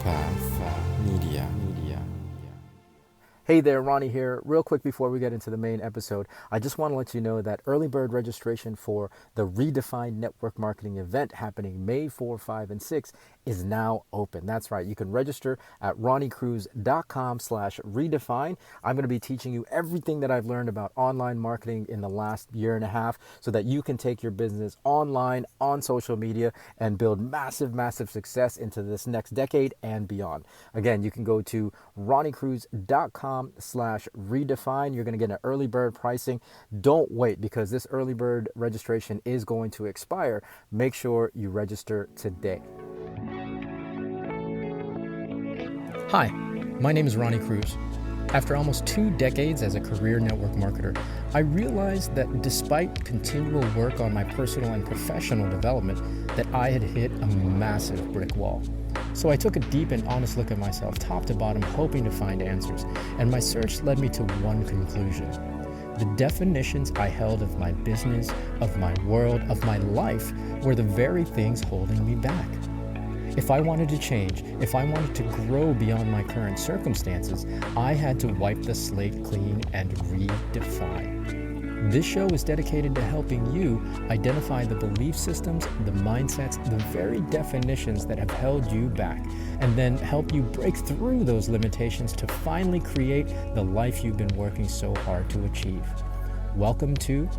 Media. Hey there, Ronnie here. Real quick before we get into the main episode, I just want to let you know that early bird registration for the Redefined Network Marketing event happening May 4, 5, and 6 is now open. That's right. You can register at ronniecruz.com/redefine. I'm going to be teaching you everything that I've learned about online marketing in the last year and a half so that you can take your business online, on social media, and build massive, massive success into this next decade and beyond. Again, you can go to ronniecruz.com/redefine. You're going to get an early bird pricing. Don't wait because this early bird registration is going to expire. Make sure you register today. Hi, my name is Ronnie Cruz. After almost 2 decades as a career network marketer, I realized that despite continual work on my personal and professional development, that I had hit a massive brick wall. So I took a deep and honest look at myself, top to bottom, hoping to find answers, and my search led me to one conclusion. The definitions I held of my business, of my world, of my life were the very things holding me back. If I wanted to change, if I wanted to grow beyond my current circumstances, I had to wipe the slate clean and redefine. This show is dedicated to helping you identify the belief systems, the mindsets, the very definitions that have held you back, and then help you break through those limitations to finally create the life you've been working so hard to achieve. Welcome to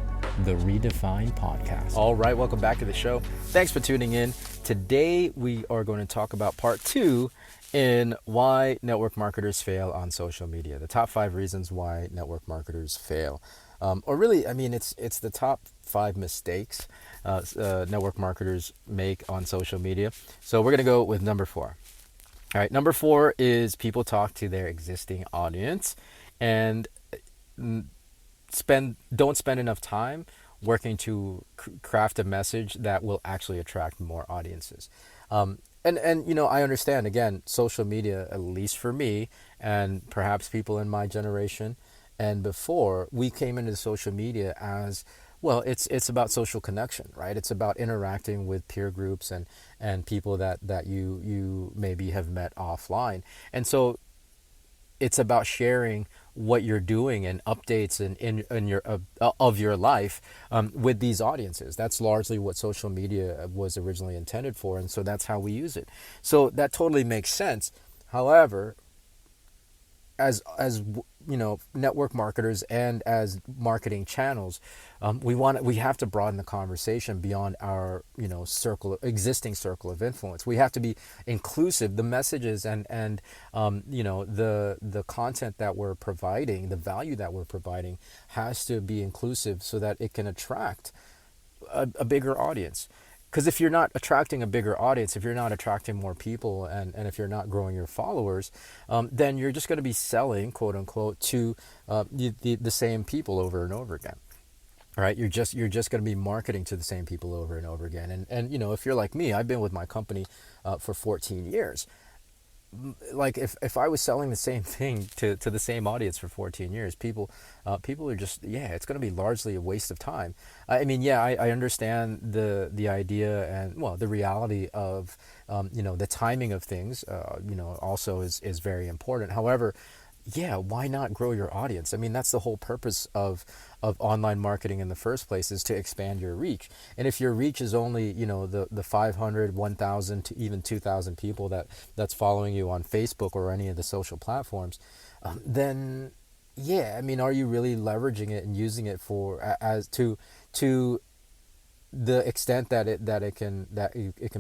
the Redefine Podcast. All right, welcome back to the show. Thanks for tuning in. Today, we are going to talk about part 2 in why network marketers fail on social media. The top 5 reasons why network marketers fail. It's the top 5 mistakes network marketers make on social media. So we're going to go with number 4. All right, number 4 is people talk to their existing audience and don't spend enough time working to craft a message that will actually attract more audiences. And I understand, again, social media, at least for me and perhaps people in my generation and before, we came into social media as, well, it's about social connection, right? It's about interacting with peer groups and people that you maybe have met offline. And so it's about sharing what you're doing and updates in your of your life with these audiences. That's largely what social media was originally intended for, and so that's how we use it. So that totally makes sense. However, as network marketers and as marketing channels, we have to broaden the conversation beyond our existing circle of influence. We have to be inclusive. The messages and the content that we're providing, the value that we're providing, has to be inclusive so that it can attract a bigger audience. Because if you're not attracting a bigger audience, if you're not attracting more people, and if you're not growing your followers, then you're just going to be selling, quote unquote, to the same people over and over again. All right, you're just going to be marketing to the same people over and over again. And if you're like me, I've been with my company for 14 years. Like if I was selling the same thing to the same audience for 14 years, people are just, it's going to be largely a waste of time. I understand the idea and, well, the reality of the timing of things also is very important. However, why not grow your audience? I mean, that's the whole purpose of online marketing in the first place, is to expand your reach. And if your reach is only, the 500, 1,000 to even 2,000 people that's following you on Facebook or any of the social platforms, then are you really leveraging it and using it for as to the extent that it can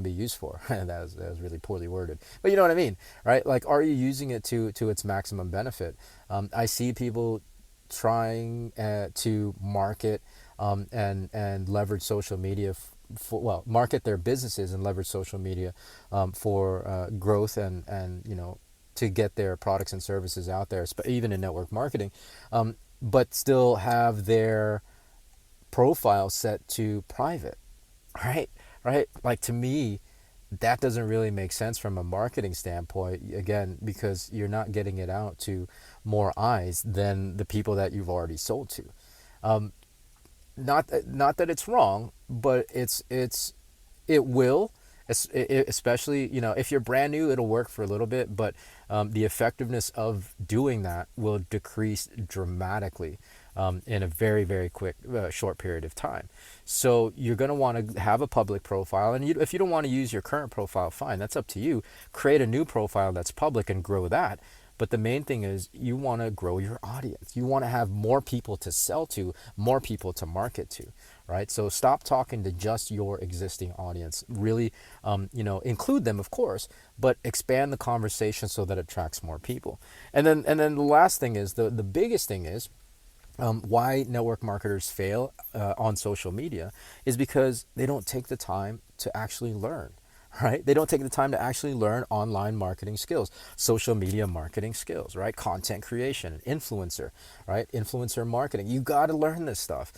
be used for? that was really poorly worded, but you know what I mean, right? Like, are you using it to its maximum benefit? I see people trying to market and leverage social media market their businesses and leverage social media for growth and to get their products and services out there, even in network marketing, but still have their profile set to private, right? Like, to me, that doesn't really make sense from a marketing standpoint, again, because you're not getting it out to more eyes than the people that you've already sold to. Not that it's wrong, but it will Especially, if you're brand new, it'll work for a little bit, but the effectiveness of doing that will decrease dramatically in a very, very quick, short period of time. So you're going to want to have a public profile, and if you don't want to use your current profile, fine, that's up to you. Create a new profile that's public and grow that. But the main thing is you want to grow your audience. You want to have more people to sell to, more people to market to, right? So stop talking to just your existing audience. Really, include them, of course, but expand the conversation so that it attracts more people. And then the last thing is the biggest thing is why network marketers fail on social media is because they don't take the time to actually learn. Right? They don't take the time to actually learn online marketing skills, social media marketing skills, right? Content creation, influencer, right? Influencer marketing. You got to learn this stuff.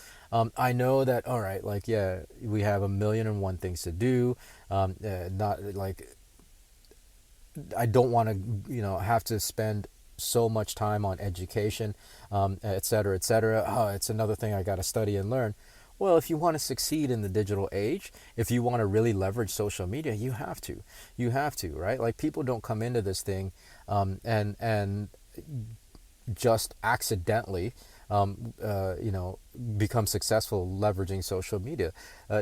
I know that, all right, like, yeah, we have a million and one things to do. Not like, I don't want to, have to spend so much time on education, et cetera, et cetera. Oh, it's another thing I got to study and learn. Well, if you want to succeed in the digital age, if you want to really leverage social media, you have to. You have to, right? Like, people don't come into this thing and just accidentally become successful leveraging social media.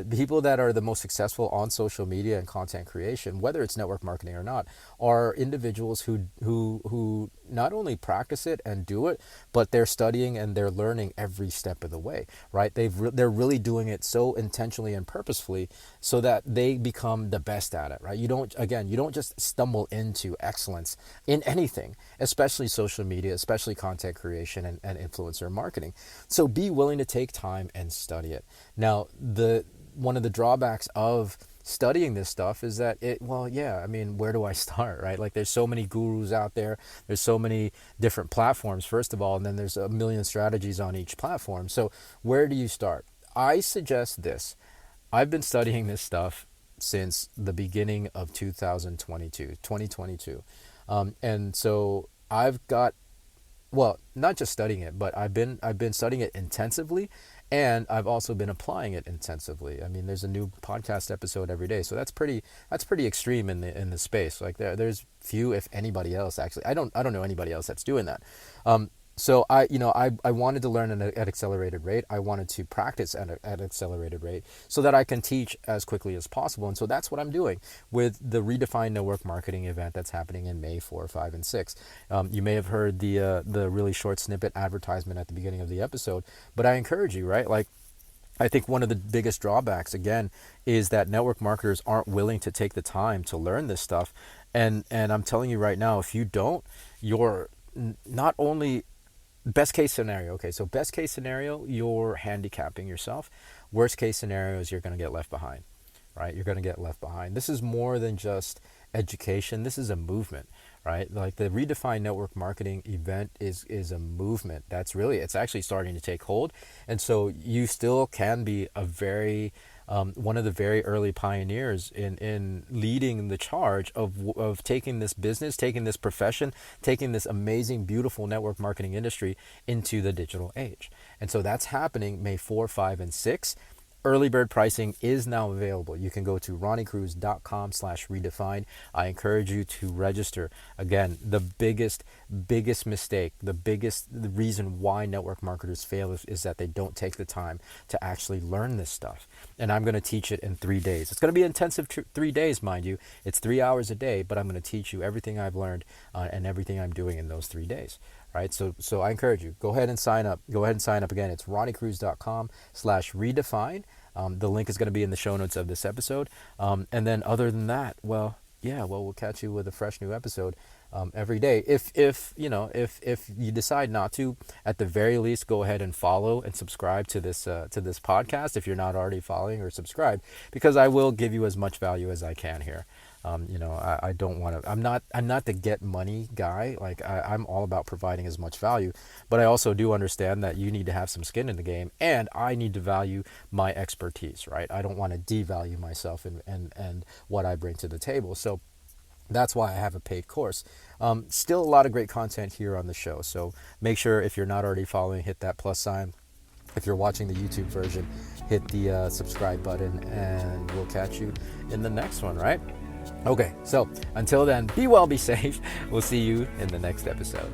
People that are the most successful on social media and content creation, whether it's network marketing or not, are individuals who not only practice it and do it, but they're studying and they're learning every step of the way, right? They're really doing it so intentionally and purposefully so that they become the best at it, right? You don't just stumble into excellence in anything, especially social media, especially content creation and influencer marketing. So be willing to take time and study it. Now, one of the drawbacks of studying this stuff is that where do I start, right? Like, there's so many gurus out there, there's so many different platforms, first of all, and then there's a million strategies on each platform. So where do you start? I suggest this. I've been studying this stuff since the beginning of 2022. And so I've got, well, not just studying it, but I've been studying it intensively, and I've also been applying it intensively. I mean, there's a new podcast episode every day, so that's pretty extreme in the space. Like, there's few, if anybody else, actually. I don't know anybody else that's doing that. So I wanted to learn at accelerated rate. I wanted to practice at accelerated rate so that I can teach as quickly as possible. And so that's what I'm doing with the Redefined Network Marketing event that's happening in May 4, 5, and 6. You may have heard the really short snippet advertisement at the beginning of the episode, but I encourage you, right? Like, I think one of the biggest drawbacks, again, is that network marketers aren't willing to take the time to learn this stuff. And I'm telling you right now, if you don't, you're not only best case scenario. Okay, so best case scenario, you're handicapping yourself. Worst case scenario is you're going to get left behind, right? You're going to get left behind. This is more than just education. This is a movement, right? Like, the Redefined Network Marketing event is a movement. It's actually starting to take hold. And so you still can be one of the very early pioneers in leading the charge of taking this business, taking this profession, taking this amazing, beautiful network marketing industry into the digital age. And so that's happening May 4, 5, and 6. Early bird pricing is now available. You can go to ronniecruz.com/redefine. I encourage you to register. Again, the biggest mistake, the reason why network marketers fail is that they don't take the time to actually learn this stuff. And I'm going to teach it in 3 days. It's going to be intensive 3 days, mind you. It's 3 hours a day, but I'm going to teach you everything I've learned and everything I'm doing in those 3 days. Right, so I encourage you, go ahead and sign up. Again. It's ronniecruz.com/redefine. The link is going to be in the show notes of this episode. And then other than that, we'll catch you with a fresh new episode every day. If you decide not to, at the very least, go ahead and follow and subscribe to this podcast if you're not already following or subscribed, because I will give you as much value as I can here. I don't want to, I'm not the get money guy. Like, I'm all about providing as much value, but I also do understand that you need to have some skin in the game, and I need to value my expertise, right? I don't want to devalue myself and what I bring to the table. So that's why I have a paid course. Still a lot of great content here on the show. So make sure, if you're not already following, hit that plus sign. If you're watching the YouTube version, hit the subscribe button, and we'll catch you in the next one, right? Okay, so until then, be well, be safe. We'll see you in the next episode.